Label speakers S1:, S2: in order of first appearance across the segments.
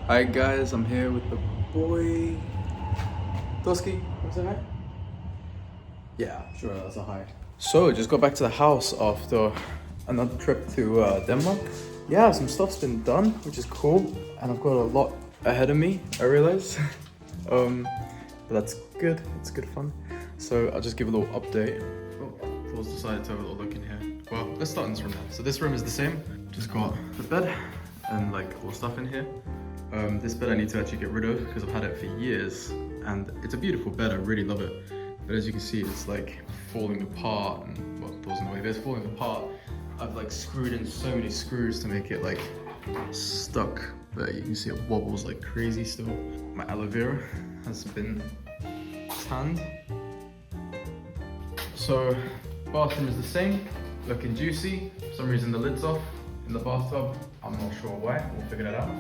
S1: Alright guys, I'm here with the boy Toski. What's that? Yeah, sure, that's a hi. So, just got back to the house after another trip to Denmark. Yeah, some stuff's been done, which is cool, and I've got a lot ahead of me, I realize. But that's good, it's good fun. So I'll just give a little update. Oh, Paul's decided to have a little look in here. Well, let's start in this room now. So this room is the same, just got the bed and like all the stuff in here. This bed I need to actually get rid of because I've had it for years and it's a beautiful bed, I really love it. But as you can see, it's like falling apart and, well, it wasn't the way, but it's falling apart. I've like screwed in so many screws to make it like stuck, but you can see it wobbles like crazy still. My aloe vera has been tanned. So, bathroom is the same, looking juicy. For some reason the lid's off in the bathtub. I'm not sure why, we'll figure that out.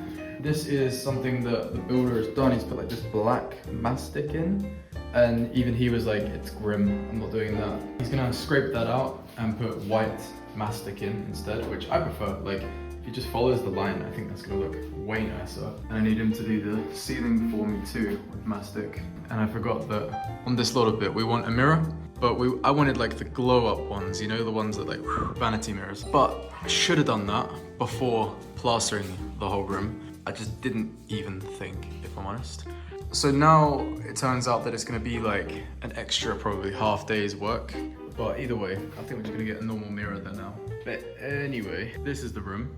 S1: This is something that the builder has done. He's put like this black mastic in, and even he was like, it's grim, I'm not doing that. He's gonna scrape that out and put white mastic in instead, which I prefer. Like, if he just follows the line, I think that's gonna look way nicer. And I need him to do the ceiling for me too with mastic. And I forgot that on this little bit, we want a mirror, but I wanted like the glow up ones, you know, the ones that like vanity mirrors. But I should have done that before plastering the whole room. I just didn't even think, if I'm honest. So now it turns out that it's gonna be like an extra probably half day's work. But either way, I think we're just gonna get a normal mirror there now. But anyway, this is the room.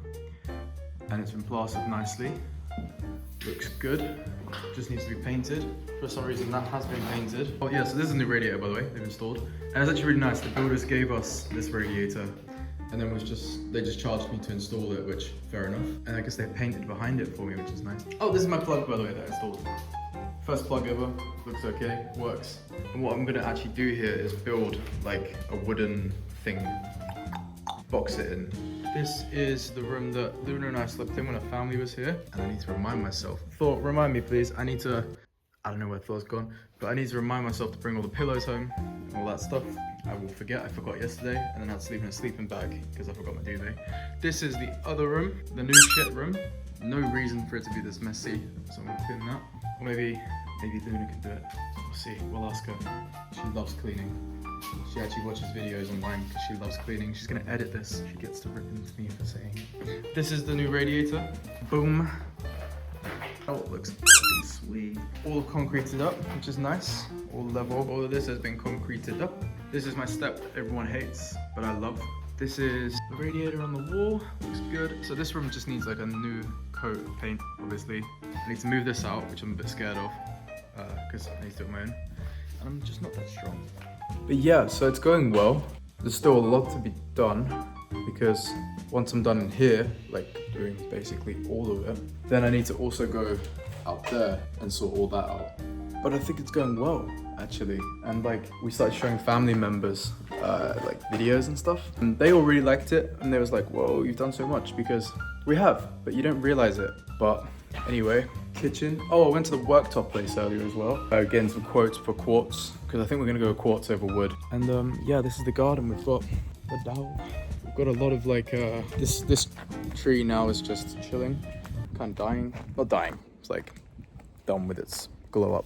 S1: And it's been plastered nicely. Looks good. Just needs to be painted. For some reason that has been painted. Oh yeah, so this is a new radiator, by the way, they've installed. And it's actually really nice. The builders gave us this radiator and then they just charged me to install it, which fair enough. And I guess they painted behind it for me, which is nice. Oh, this is my plug, by the way, that I installed. First plug ever, looks okay, works. And what I'm gonna actually do here is build like a wooden thing, box it in. This is the room that Luna and I slept in when her family was here. And I need to remind myself. Thor, remind me please, I don't know where Thor's gone, but I need to remind myself to bring all the pillows home, and all that stuff. I will forget, I forgot yesterday, and then I had to sleep in a sleeping bag because I forgot my duvet. This is the other room, the new shit room. No reason for it to be this messy, so I'm gonna clean that. Or maybe Luna can do it. We'll see, we'll ask her. She loves cleaning. She actually watches videos online because she loves cleaning. She's gonna edit this. She gets to rip into me for saying. This is the new radiator. Boom. Oh, it looks fucking sweet. All concreted up, which is nice. All level. All of this has been concreted up. This is my step that everyone hates, but I love. This is the radiator on the wall. Looks good. So this room just needs like a new coat of paint, obviously. I need to move this out, which I'm a bit scared of, because I need to do it on my own. And I'm just not that strong. But yeah, so it's going well. There's still a lot to be done, because once I'm done in here, like doing basically all of it, then I need to also go out there and sort all that out. But I think it's going well, actually. And like, we started showing family members like videos and stuff, and they all really liked it. And they was like, whoa, you've done so much, because we have, but you don't realize it. But anyway, kitchen. Oh, I went to the worktop place earlier as well. Getting some quotes for quartz, because I think we're gonna go quartz over wood. And yeah, this is the garden. We've got the dowel. We've got a lot of like, this tree now is just chilling, kind of dying. Not dying, it's like done with its glow up.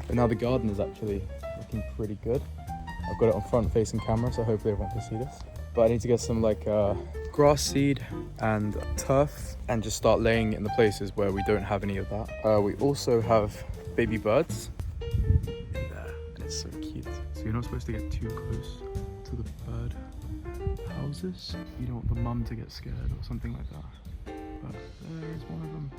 S1: But now the garden is actually looking pretty good. I've got it on front facing camera, so hopefully everyone can see this. But I need to get some like grass seed and turf and just start laying it in the places where we don't have any of that. We also have baby birds in there, and it's so cute. So you're not supposed to get too close to the bird houses. You don't want the mum to get scared or something like that. But there is one of them.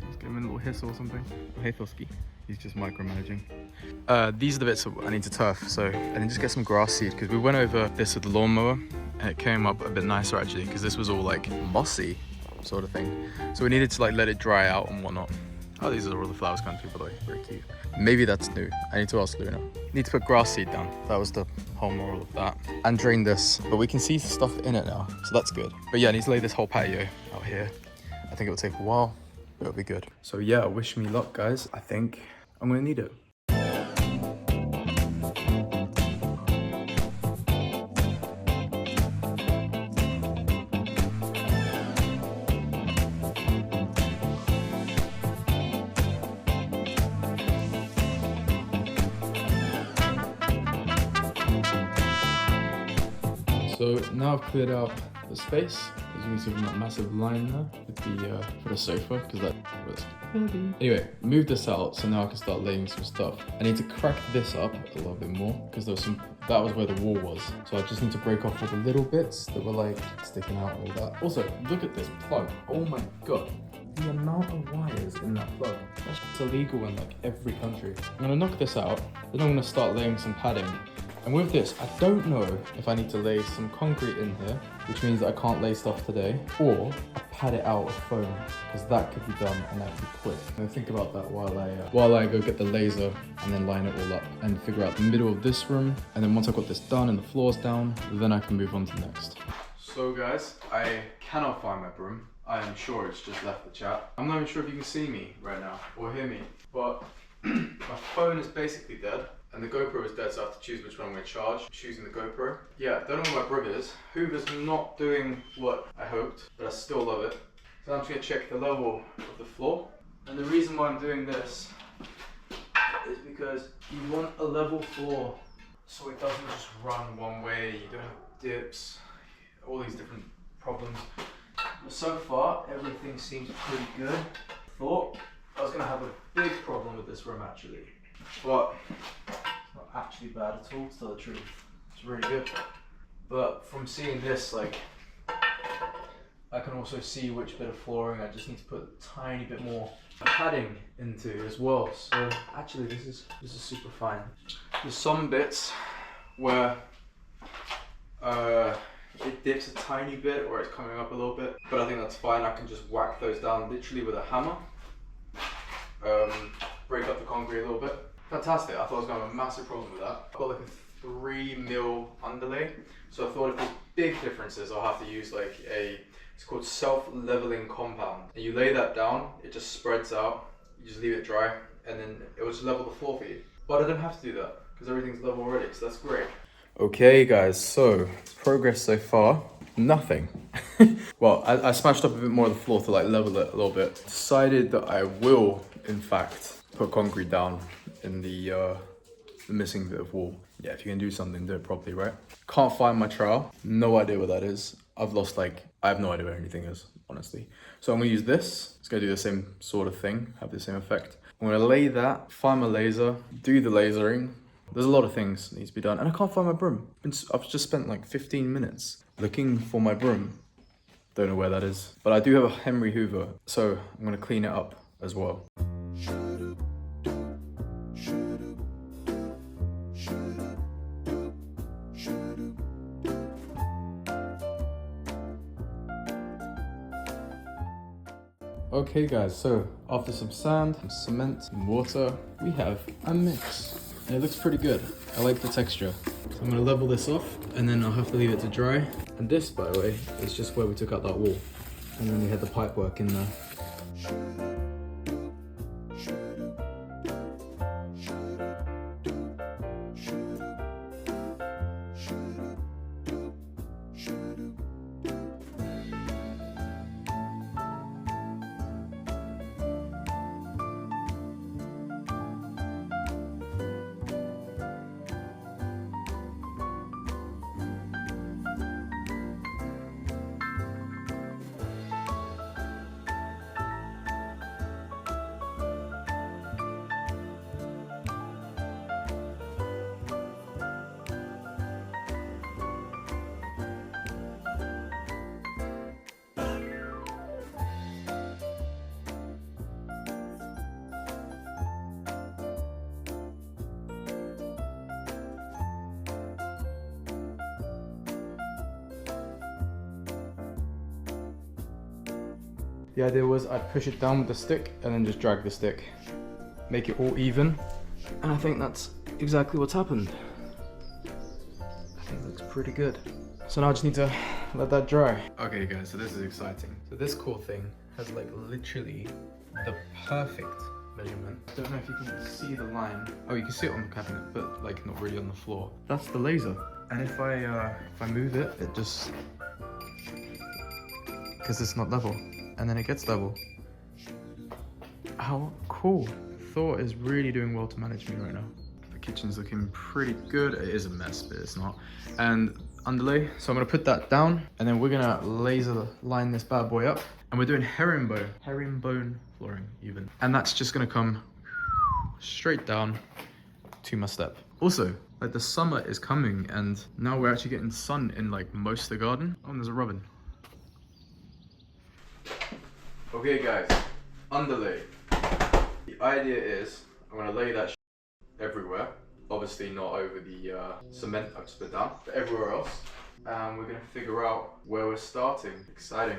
S1: Let's give him a little hiss or something. Oh, hey Thoski. He's just micromanaging. These are the bits I need to turf, so, and then just get some grass seed, because we went over this with the lawnmower and it came up a bit nicer actually, because this was all like mossy sort of thing. So we needed to like let it dry out and whatnot. Oh, these are all the flowers coming through, by the way, very cute. Maybe that's new. I need to ask Luna. Need to put grass seed down. That was the whole moral of that. And drain this, but we can see stuff in it now, so that's good. But yeah, I need to lay this whole patio out here. I think it will take a while, but it'll be good. So yeah, wish me luck, guys. I think I'm gonna need it. So now I've cleared out the space. As you can see, that massive line there with the for the sofa, because that was heavy. Anyway, move this out so now I can start laying some stuff. I need to crack this up a little bit more because there was that was where the wall was. So I just need to break off all the little bits that were like sticking out and all that. Also, look at this plug. Oh my god. The amount of wires in that plug. That's illegal in like every country. I'm gonna knock this out, then I'm gonna start laying some padding. And with this, I don't know if I need to lay some concrete in here, which means that I can't lay stuff today, or I pad it out with foam, because that could be done and that could be quick. I'm gonna think about that while I go get the laser and then line it all up and figure out the middle of this room. And then once I've got this done and the floor's down, then I can move on to the next. So guys, I cannot find my broom. I am sure it's just left the chat. I'm not even sure if you can see me right now or hear me, but my phone is basically dead. And the GoPro is dead, so I have to choose which one I'm going to charge. I'm choosing the GoPro. Yeah, don't know where my broom is. Hoover's not doing what I hoped, but I still love it. So I'm just going to check the level of the floor. And the reason why I'm doing this is because you want a level floor so it doesn't just run one way. You don't have dips, all these different problems. But so far, everything seems pretty good. I thought I was going to have a big problem with this room actually. But it's not actually bad at all, to tell the truth. It's really good. But from seeing this, like, I can also see which bit of flooring I just need to put a tiny bit more padding into as well. So actually this is super fine. There's some bits where it dips a tiny bit or it's coming up a little bit, but I think that's fine. I can just whack those down literally with a hammer. Break up the concrete a little bit. Fantastic. I thought I was going to have a massive problem with that. I've got like a 3mm underlay, so I thought if there's big differences I'll have to use like it's called self-leveling compound, and you lay that down, it just spreads out, you just leave it dry, and then it will just level the floor for you. But I don't have to do that because everything's level already, so that's great. Okay guys, so progress so far, nothing. Well, I smashed up a bit more of the floor to like level it a little bit. Decided that I will in fact put concrete down in the missing bit of wall. Yeah, if you can do something, do it properly, right? Can't find my trowel. No idea what that is. I've lost I have no idea where anything is, honestly. So I'm gonna use this. It's gonna do the same sort of thing, have the same effect. I'm gonna lay that, find my laser, do the lasering. There's a lot of things that need to be done, and I can't find my broom. I've just spent like 15 minutes looking for my broom. Don't know where that is. But I do have a Henry Hoover, so I'm gonna clean it up as well. Okay guys, so after some sand, some cement, some water, we have a mix. And it looks pretty good. I like the texture. So I'm gonna level this off and then I'll have to leave it to dry. And this, by the way, is just where we took out that wall. And then we had the pipe work in there. The idea was I'd push it down with the stick and then just drag the stick. Make it all even. And I think that's exactly what's happened. I think it looks pretty good. So now I just need to let that dry. Okay guys, so this is exciting. So this core thing has like literally the perfect measurement. I don't know if you can see the line. Oh, you can see it on the cabinet, but like not really on the floor. That's the laser. And if I move it, it just, because it's not level. And then it gets level. How cool. Thor is really doing well to manage me right now. The kitchen's looking pretty good. It is a mess, but it's not. And underlay. So I'm gonna put that down and then we're gonna laser line this bad boy up. And we're doing herringbone flooring even. And that's just gonna come straight down to my step. Also, like the summer is coming and now we're actually getting sun in like most of the garden. Oh, and there's a robin. Okay guys, underlay. The idea is I'm gonna lay that everywhere. Obviously not over the cement I've just put down, but everywhere else. And we're gonna figure out where we're starting. Exciting.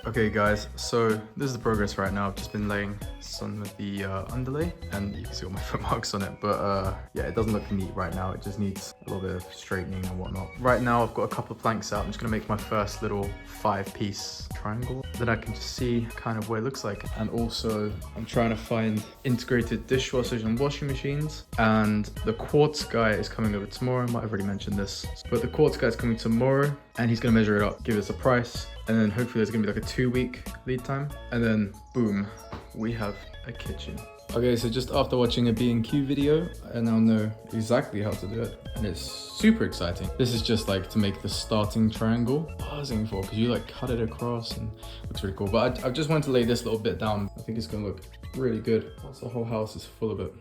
S1: Okay guys, so this is the progress right now. I've just been laying some of the underlay and you can see all my foot marks on it, but yeah, it doesn't look neat right now. It just needs a little bit of straightening and whatnot. Right now I've got a couple of planks out. I'm just gonna make my first little 5-piece triangle that I can just see kind of what it looks like. And also I'm trying to find integrated dishwashers and washing machines, and the quartz guy is coming over tomorrow. I might have already mentioned this, but the quartz guy is coming tomorrow and he's gonna measure it up, give us a price, and then hopefully there's gonna be like a 2-week lead time, and then boom, we have a kitchen. Okay, so just after watching a B&Q video, I now know exactly how to do it, and it's super exciting. This is just like to make the starting triangle buzzing for, because you like cut it across and it looks really cool. But I just wanted to lay this little bit down. I think it's gonna look really good once the whole house is full of it.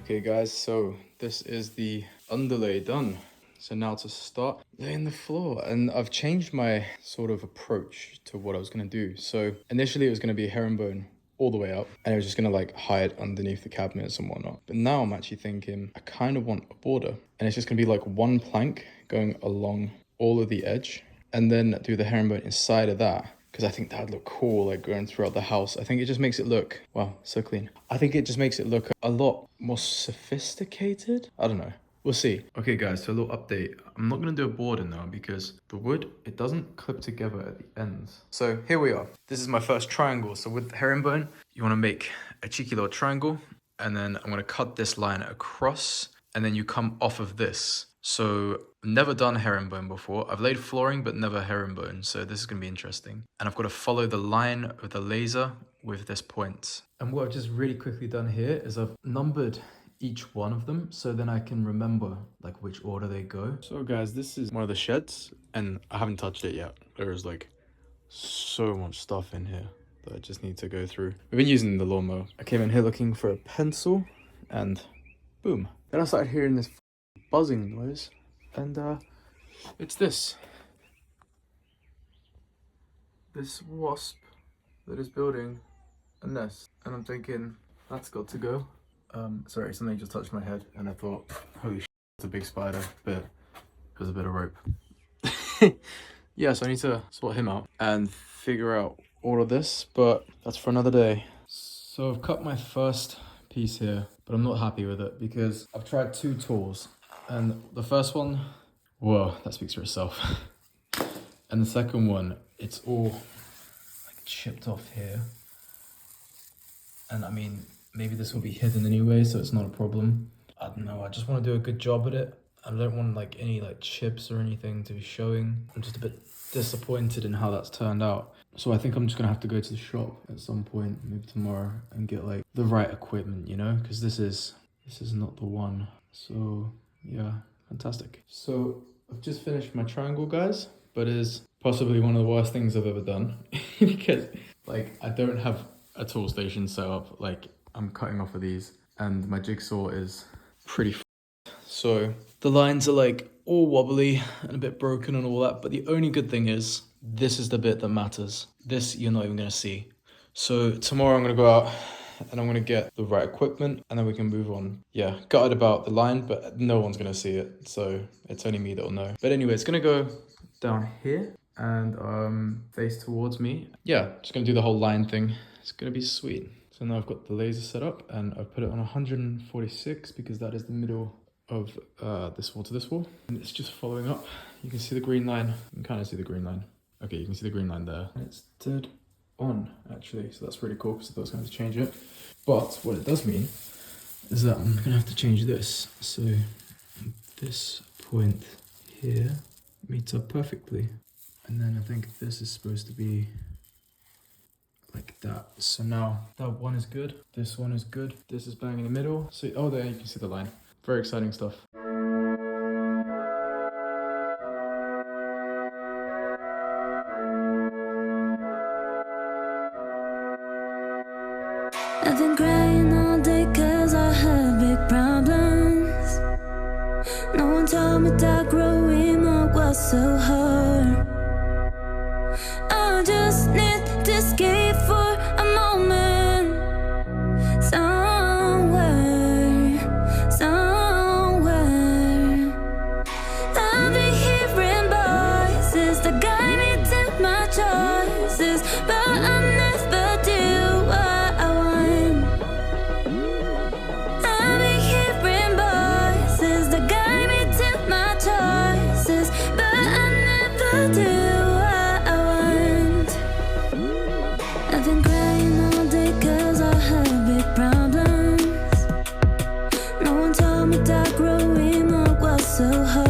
S1: Okay guys, so this is the underlay done. So now to start laying the floor, and I've changed my sort of approach to what I was gonna do. So initially it was gonna be herringbone all the way up, and it was just gonna like hide underneath the cabinets and whatnot. But now I'm actually thinking I kind of want a border, and it's just gonna be like one plank going along all of the edge, and then do the herringbone inside of that, because I think that would look cool, like going throughout the house. I think it just makes it look, wow, so clean. I think it just makes it look a lot more sophisticated. I don't know. We'll see. Okay guys, so a little update. I'm not gonna do a border now because the wood, it doesn't clip together at the ends. So here we are. This is my first triangle. So with herringbone, you wanna make a cheeky little triangle, and then I'm gonna cut this line across, and then you come off of this. So never done herringbone before. I've laid flooring, but never herringbone. So this is gonna be interesting. And I've got to follow the line of the laser with this point. And what I've just really quickly done here is I've numbered each one of them, so then I can remember like which order they go. So guys, this is one of the sheds, and I haven't touched it yet. There's like so much stuff in here that I just need to go through. We've been using the lawnmower. I came in here looking for a pencil, and boom. Then I started hearing this buzzing noise, and it's this wasp that is building a nest, and I'm thinking that's got to go. Sorry, something just touched my head and I thought, holy shit, it's a big spider, but it was a bit of rope. Yeah, so I need to sort him out and figure out all of this, but that's for another day. So I've cut my first piece here, but I'm not happy with it because I've tried 2 tools, and the first one, whoa, that speaks for itself. And the second one, it's all like chipped off here. And I mean, maybe this will be hidden anyway, so it's not a problem. I don't know, I just want to do a good job at it. I don't want like any like chips or anything to be showing. I'm just a bit disappointed in how that's turned out. So I think I'm just gonna have to go to the shop at some point, maybe tomorrow, and get like the right equipment, you know, because this is not the one. So yeah, fantastic. So I've just finished my triangle, guys, but it is possibly one of the worst things I've ever done because like I don't have a tool station set up. Like I'm cutting off of these, and my jigsaw is pretty so the lines are like all wobbly and a bit broken and all that, but the only good thing is this is the bit that matters. This you're not even gonna see. So tomorrow I'm gonna go out and I'm gonna get the right equipment and then we can move on. Yeah, gutted about the line, but no one's gonna see it, so it's only me that'll know. But anyway, it's gonna go down here and face towards me. Yeah, just gonna do the whole line thing. It's gonna be sweet. So now I've got the laser set up and I've put it on 146 because that is the middle of this wall to this wall. And it's just following up. You can see the green line. You can kind of see the green line. Okay, you can see the green line there. And it's dead on, actually. So that's really cool because I was going to change it. But what it does mean is that I'm going to have to change this. So this point here meets up perfectly. And then I think this is supposed to be like that. So now that one is good. This one is good. This is bang in the middle. So, oh, there you can see the line. Very exciting stuff.
S2: I've been crying all day cause I have big problems. No one told me that growing up was so hard. I just need to escape for a moment. Somewhere. I've been hearing voices that guide me to my choices, but I never do what I want. I've been hearing voices that guide me to my choices, but I never do what I want. I've been crying all day cause I have big problems. No one told me that growing up was so hard.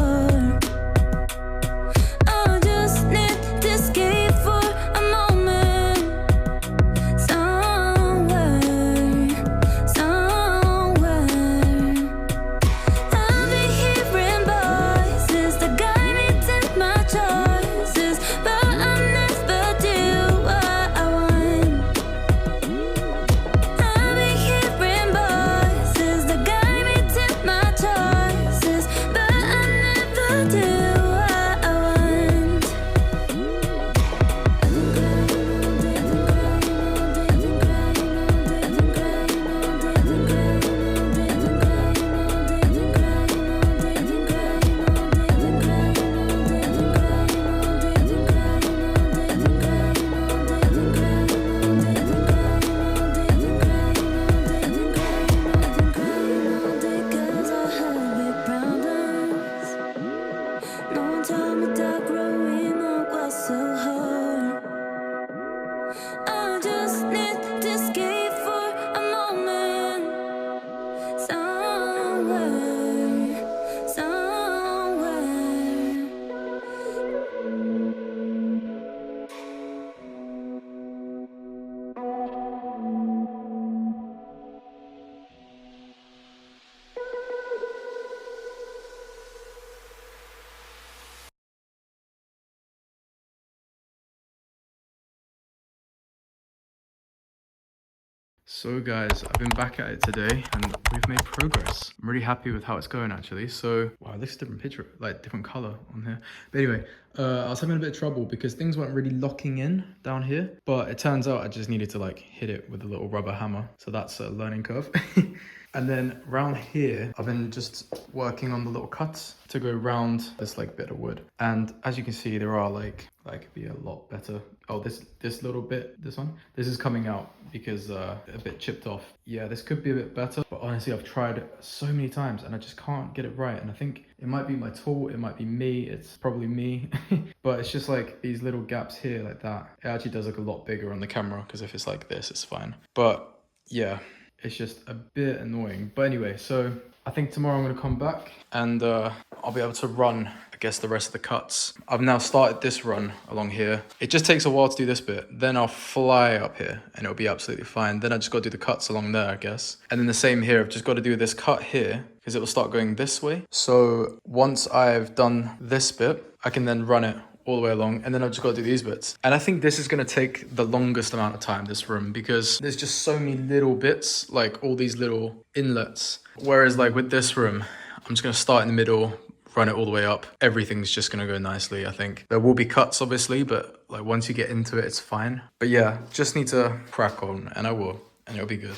S1: So guys, I've been back at it today and we've made progress. I'm really happy with how it's going actually. So, wow, this is a different picture, like different color on here. But anyway, I was having a bit of trouble because things weren't really locking in down here. But it turns out I just needed to like hit it with a little rubber hammer. So that's a learning curve. And then round here, I've been just working on the little cuts to go round this like bit of wood. And as you can see, there are like could be a lot better. Oh, this little bit, this one, this is coming out because a bit chipped off. Yeah, this could be a bit better, but honestly, I've tried so many times and I just can't get it right. And I think it might be my tool, it might be me, it's probably me, but it's just like these little gaps here like that. It actually does look a lot bigger on the camera because if it's like this, it's fine. But yeah, it's just a bit annoying. But anyway, so I think tomorrow I'm gonna come back and I'll be able to run, I guess, the rest of the cuts. I've now started this run along here. It just takes a while to do this bit. Then I'll fly up here and it'll be absolutely fine. Then I just gotta do the cuts along there, I guess. And then the same here, I've just gotta do this cut here because it will start going this way. So once I've done this bit, I can then run it all the way along, and then I've just got to do these bits. And I think this is going to take the longest amount of time, this room, because there's just so many little bits, like all these little inlets. Whereas like with this room, I'm just going to start in the middle, run it all the way up. Everything's just going to go nicely, I think. There will be cuts, obviously, but like once you get into it, it's fine. But yeah, just need to crack on, and I will, and it'll be good.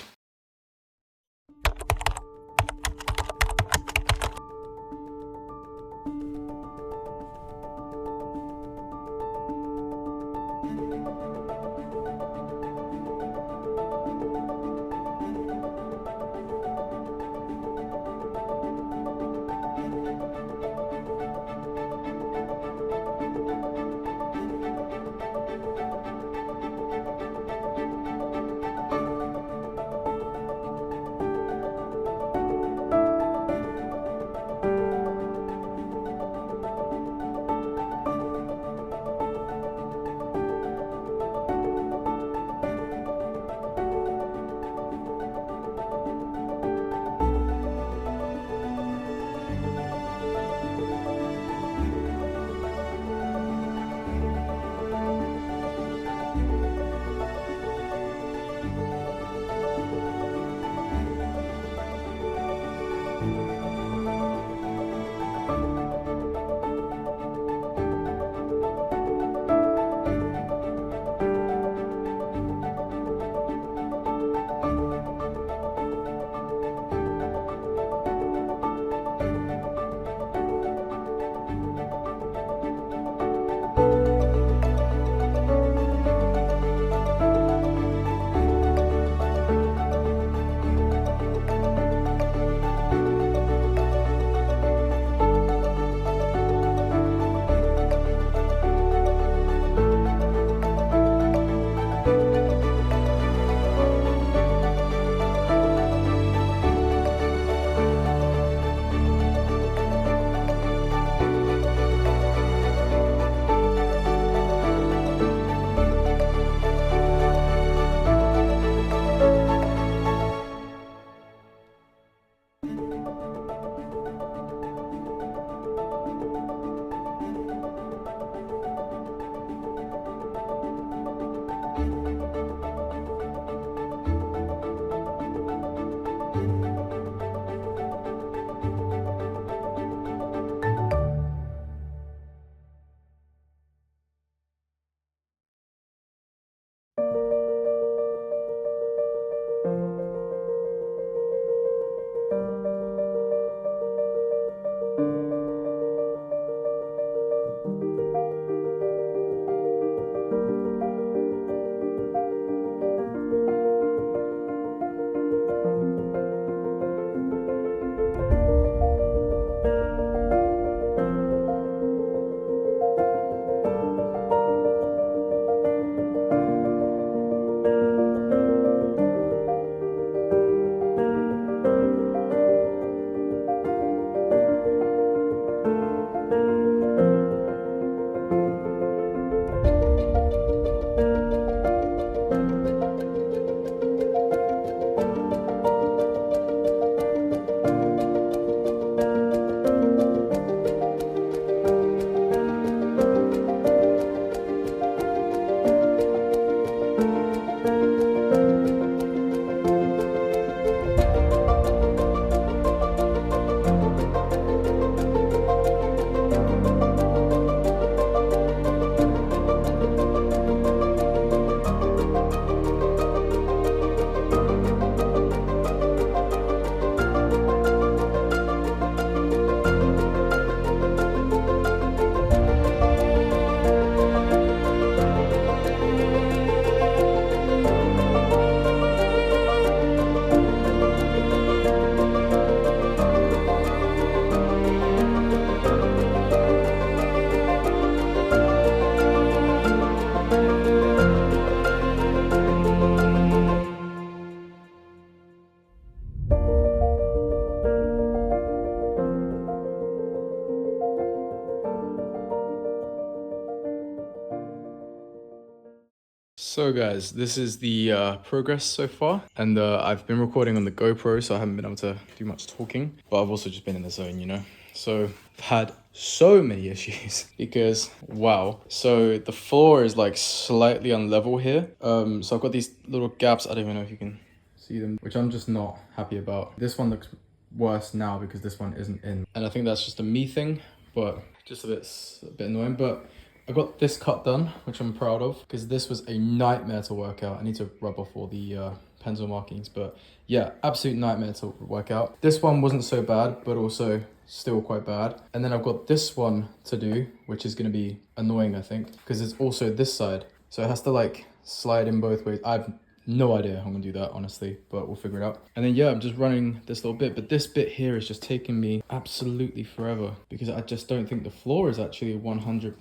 S1: So guys, this is the progress so far, and I've been recording on the GoPro, so I haven't been able to do much talking, but I've also just been in the zone, you know? So I've had so many issues because, wow. So the floor is like slightly unlevel here. So I've got these little gaps, I don't even know if you can see them, which I'm just not happy about. This one looks worse now because this one isn't in. And I think that's just a me thing, but just a bit annoying, but I got this cut done, which I'm proud of, because this was a nightmare to work out. I need to rub off all the pencil markings, but yeah, absolute nightmare to work out. This one wasn't so bad, but also still quite bad. And then I've got this one to do, which is gonna be annoying, I think, because it's also this side. So it has to like slide in both ways. I've no idea how I'm gonna do that, honestly, but we'll figure it out. And then yeah, I'm just running this little bit, but this bit here is just taking me absolutely forever because I just don't think the floor is actually 100%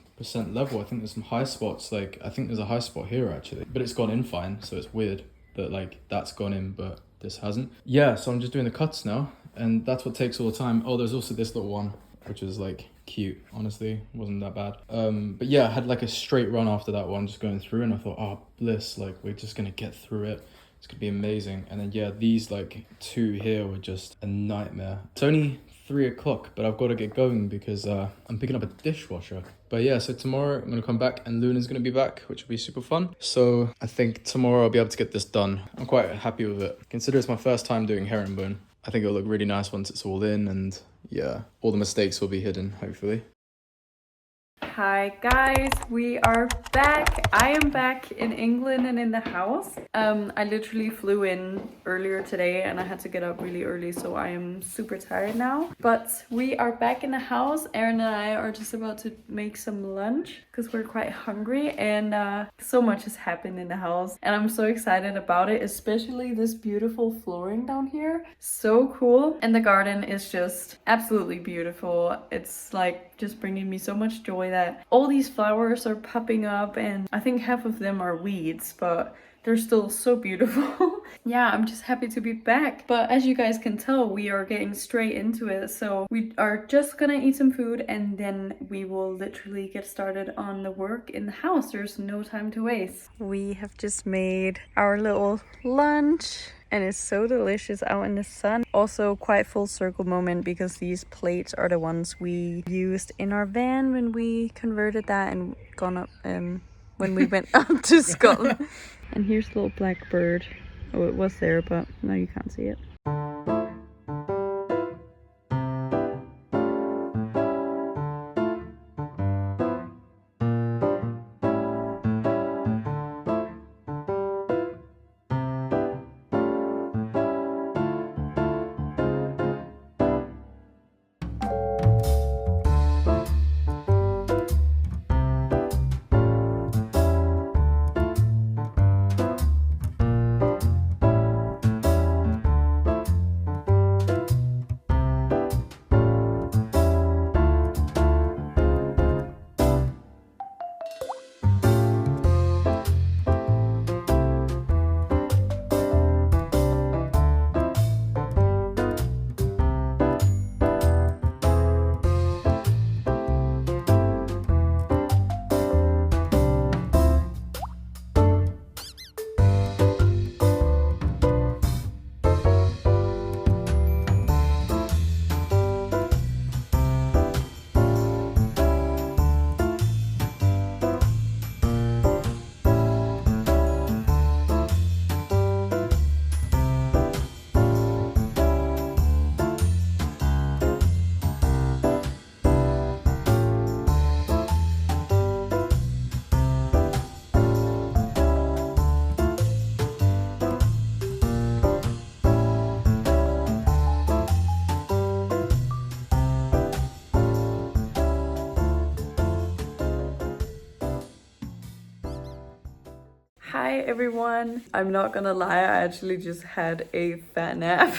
S1: level. I think there's some high spots, like I think there's a high spot here actually, but it's gone in fine, so it's weird that like that's gone in but this hasn't. Yeah, so I'm just doing the cuts now, and that's what takes all the time. Oh, there's also this little one, which is like cute, honestly, wasn't that bad. But yeah, I had like a straight run after that one, just going through, and I thought, oh bliss, like we're just gonna get through it, it's gonna be amazing. And then yeah, these like two here were just a nightmare. It's only 3 o'clock, but I've got to get going because I'm picking up a dishwasher. But yeah, so tomorrow I'm gonna come back and Luna's gonna be back, which will be super fun. So I think tomorrow I'll be able to get this done. I'm quite happy with it. Consider it's my first time doing herringbone. I think it'll look really nice once it's all in, and yeah, all the mistakes will be hidden, hopefully.
S3: Hi guys, we are back. I am back in England and in the house. I literally flew in earlier today and I had to get up really early, so I am super tired now. But we are back in the house. Aaron and I are just about to make some lunch because we're quite hungry, and so much has happened in the house and I'm so excited about it, especially this beautiful flooring down here. So cool. And the garden is just absolutely beautiful. It's like just bringing me so much joy that all these flowers are popping up, and I think half of them are weeds, but they're still so beautiful. Yeah, I'm just happy to be back. But as you guys can tell, we are getting straight into it. So we are just gonna eat some food and then we will literally get started on the work in the house. There's no time to waste. We have just made our little lunch and it's so delicious out in the sun. Also quite full circle moment because these plates are the ones we used in our van when we converted that and gone up when we went up to Scotland. And here's the little black bird. Oh, it was there, but now you can't see it. Hi everyone. I'm not gonna lie, I actually just had a fat nap.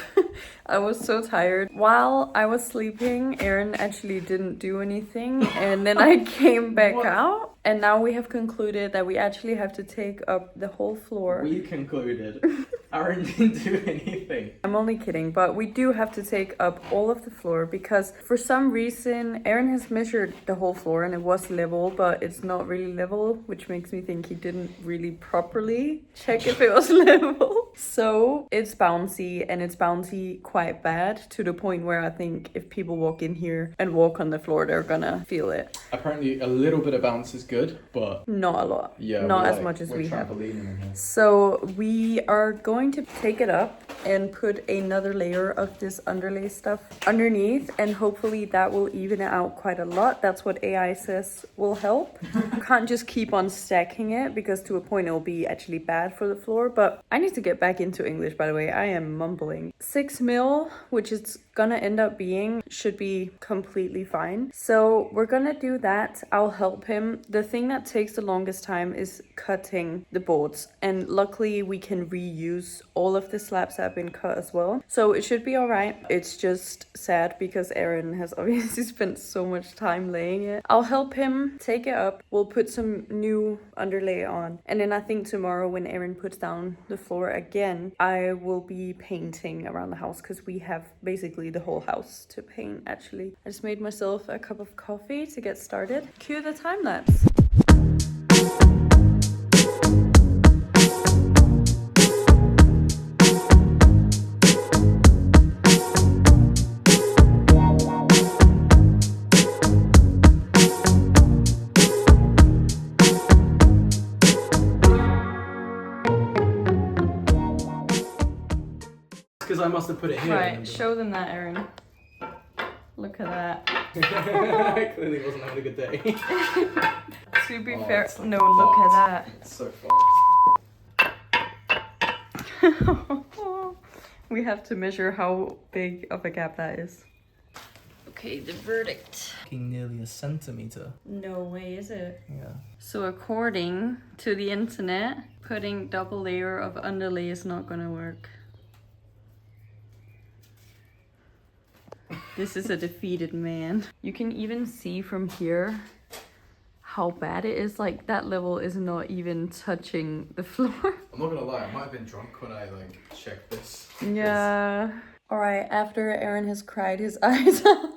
S3: I was so tired. While I was sleeping, Aaron actually didn't do anything, and then I came back out, and now we have concluded that we actually have to take up the whole floor.
S1: We concluded. Aaron didn't do anything.
S3: I'm only kidding, but we do have to take up all of the floor because for some reason Aaron has measured the whole floor and it was level, but it's not really level, which makes me think he didn't really properly check if it was level. So it's bouncy, and it's bouncy quite bad to the point where I think if people walk in here and walk on the floor, they're gonna feel it.
S1: Apparently a little bit of bounce is good, but
S3: Not a lot.
S1: yeah,
S3: Not
S1: we're
S3: as much as we have.
S1: trampolining in here.
S3: So we are going to take it up and put another layer of this underlay stuff underneath, and hopefully that will even it out quite a lot. That's what AI says will help. Can't just keep on stacking it because to a point it will be actually bad for the floor. But I need to get back into English, by the way. I am mumbling. 6 mil, which it's gonna end up being, should be completely fine. So we're gonna do that. I'll help him. The thing that takes the longest time is cutting the boards, and luckily we can reuse all of the slabs that have been cut as well, so it should be all right. It's just sad because Aaron has obviously spent so much time laying it. I'll help him take it up. We'll put some new underlay on, and then I think tomorrow when Aaron puts down the floor again, I will be painting around the house because we have basically the whole house to paint. Actually, I just made myself a cup of coffee to get started. Cue the time lapse.
S1: Because I must have put it here.
S3: Right, show them that, Aaron. Look at that.
S1: Clearly wasn't having a good day.
S3: To be
S1: Oh,
S3: fair,
S1: it's like
S3: no, look at that.
S1: It's so fucked.
S3: We have to measure how big of a gap that is. Okay, the verdict.
S1: Nearly a centimeter.
S3: No way, is it?
S1: Yeah.
S3: So according to the internet, putting double layer of underlay is not gonna work. This is a defeated man. You can even see from here how bad it is. Like, that level is not even touching the floor.
S1: I'm not gonna lie, I might have been drunk when I checked this.
S3: Yeah. Alright, after Aaron has cried his eyes out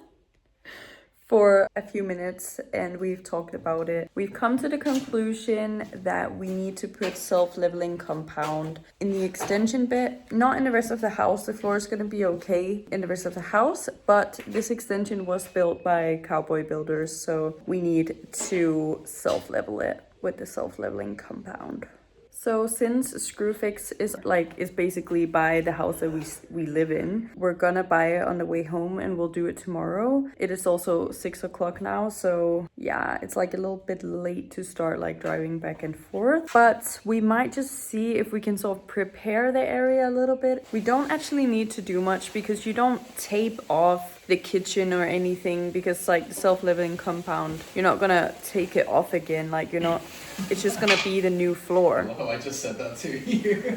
S3: for a few minutes and we've talked about it, we've come to the conclusion that we need to put self-leveling compound in the extension bit, not in the rest of the house. The floor is going to be okay in the rest of the house, but this extension was built by cowboy builders, so we need to self-level it with the self-leveling compound. So since Screwfix is basically by the house that we live in, we're gonna buy it on the way home and we'll do it tomorrow. It is also 6 o'clock now, so yeah, it's a little bit late to start driving back and forth. But we might just see if we can sort of prepare the area a little bit. We don't actually need to do much because you don't tape off the kitchen or anything, because the self-leveling compound, you're not gonna take it off again. You're not, it's just gonna be the new floor.
S1: Oh, I just said that to you.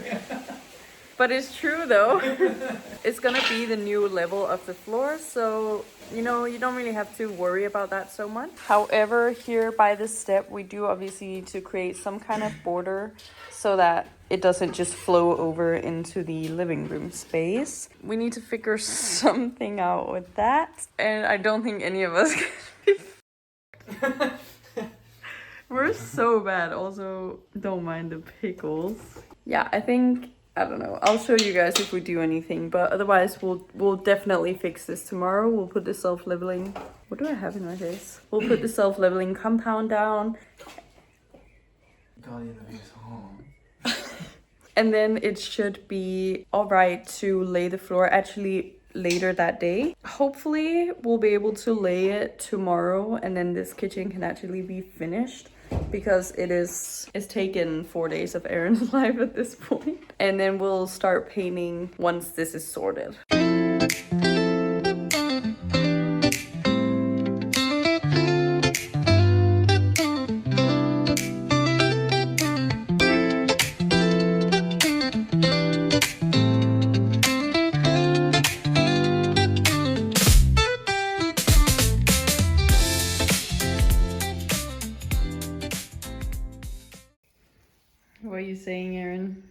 S3: But it's true though. It's gonna be the new level of the floor, so you don't really have to worry about that so much. However, here by this step, we do obviously need to create some kind of border so that it doesn't just flow over into the living room space. We need to figure something out with that, and I don't think any of us can be We're so bad. Also, don't mind the pickles. Yeah, I don't know. I'll show you guys if we do anything, but otherwise we'll definitely fix this tomorrow. We'll put the self-leveling... What do I have in my face? We'll put the self-leveling compound down.
S1: Guardian of his home.
S3: And then it should be alright to lay the floor actually later that day. Hopefully we'll be able to lay it tomorrow, and then this kitchen can actually be finished, because it's taken 4 days of Aaron's life at this point. And then we'll start painting once this is sorted. What are you saying, Aaron?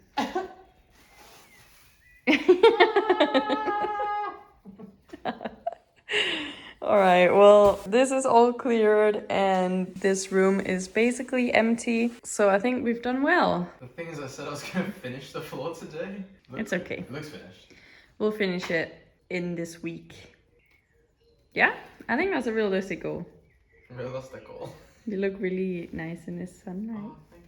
S3: All right, well, this is all cleared and this room is basically empty. So I think we've done well.
S1: The thing is, I said I was gonna finish the floor today.
S3: It's okay.
S1: It looks finished.
S3: We'll finish it in this week. Yeah, I think that's a realistic goal.
S1: Realistic goal.
S3: You look really nice in this sunlight.
S1: Oh, thank